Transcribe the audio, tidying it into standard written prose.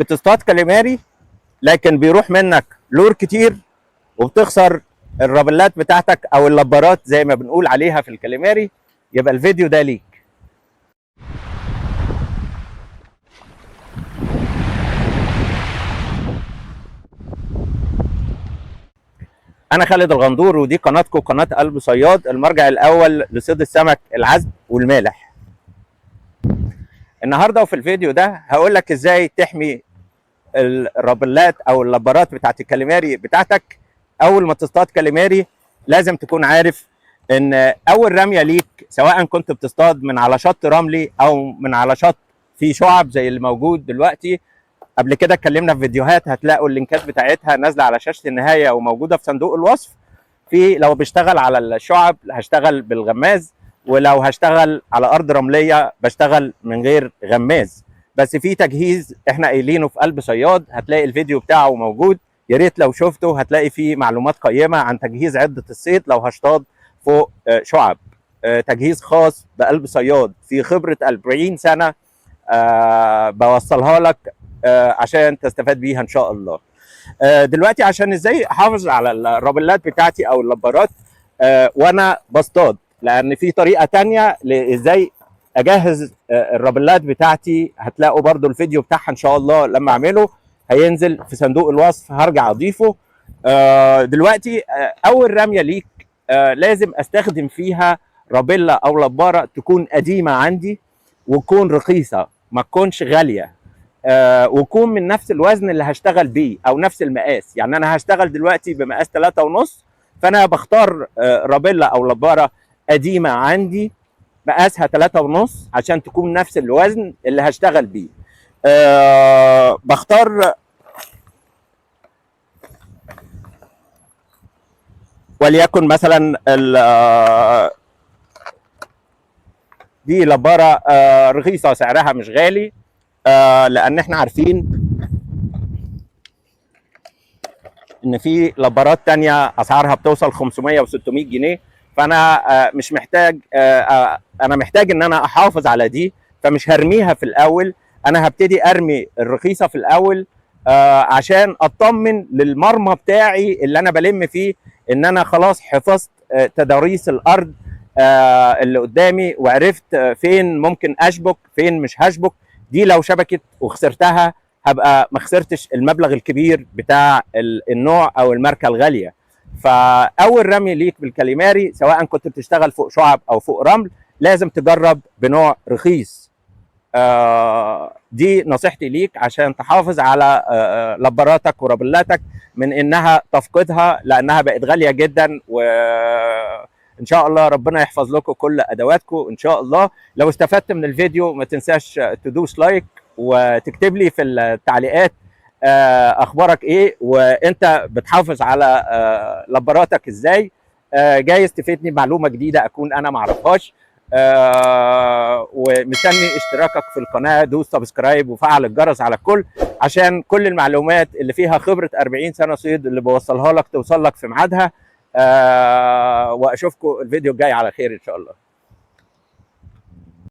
بتصطاد كاليماري لكن بيروح منك لور كتير وبتخسر الرابلات بتاعتك او اللبارات زي ما بنقول عليها في الكاليماري، يبقى الفيديو ده ليك. انا خالد الغندور ودي قناتكم قناه قلب صياد، المرجع الاول لصيد السمك العذب والمالح. النهارده وفي الفيديو ده هقول لك ازاي تحمي الرابلات او اللبارات بتاعت الكاليماري بتاعتك. اول ما تصطاد كاليماري لازم تكون عارف ان اول رميه ليك سواء كنت بتصطاد من على شط رملي او من على شط فيه شعب زي اللي موجود دلوقتي. قبل كده اتكلمنا في فيديوهات هتلاقوا اللينكات بتاعتها نازله على شاشه النهايه وموجوده في صندوق الوصف. في لو بشتغل على الشعب هشتغل بالغماز، ولو هشتغل على ارض رمليه بشتغل من غير غماز. بس في تجهيز احنا قايلينه في قلب صياد، هتلاقي الفيديو بتاعه موجود، يا ريت لو شفته هتلاقي فيه معلومات قيمه عن تجهيز عده الصيد لو هشتاط فوق شعب. تجهيز خاص بقلب صياد في خبره 40 سنه بوصلها لك عشان تستفاد بيها ان شاء الله. دلوقتي عشان ازاي احافظ على الرابلات بتاعتي او اللبارات وانا بصطاد، لان في طريقه تانية لازاي اجهز الرابلات بتاعتي. هتلاقوا برضو الفيديو بتاعها ان شاء الله لما اعمله هينزل في صندوق الوصف، هرجع اضيفه. دلوقتي اول رميه ليك لازم استخدم فيها رابله او لباره تكون قديمه عندي وتكون رخيصه، ما تكونش غاليه، ويكون من نفس الوزن اللي هشتغل بيه او نفس المقاس. يعني انا هشتغل دلوقتي بمقاس 3.5، فانا بختار رابله او لباره قديمه عندي مقاسها 3.5 عشان تكون نفس الوزن اللي هشتغل بيه. بختار وليكن مثلا دي لباره رخيصه سعرها مش غالي، لان احنا عارفين ان في لبارات تانية اسعارها بتوصل 500 و600 جنيه. فانا مش محتاج، انا محتاج ان انا احافظ على دي، فمش هرميها في الاول. انا هبتدي ارمي الرخيصه في الاول عشان اطمن للمرمى بتاعي اللي انا بلم فيه ان انا خلاص حفظت تضاريس الارض اللي قدامي، وعرفت فين ممكن اشبك فين مش هشبك. دي لو شبكت وخسرتها هبقى ما خسرتش المبلغ الكبير بتاع النوع او الماركه الغاليه. فاول رمي ليك بالكاليماري سواء كنت بتشتغل فوق شعب او فوق رمل لازم تجرب بنوع رخيص. دي نصيحتي ليك عشان تحافظ على لباراتك ورابلاتك من انها تفقدها، لانها بقت غاليه جدا. وان شاء الله ربنا يحفظ لكم كل ادواتكم ان شاء الله. لو استفدت من الفيديو ما تنساش تدوس لايك وتكتب لي في التعليقات اخبارك ايه وانت بتحافظ على لباراتك ازاي. جايز تفيدني معلومه جديده اكون انا ما اعرفهاش. ومستني اشتراكك في القناه، دوس سبسكرايب وفعل الجرس على الكل عشان كل المعلومات اللي فيها خبره 40 سنه صيد اللي بوصلها لك توصل لك في ميعادها. واشوفكم الفيديو الجاي على خير ان شاء الله.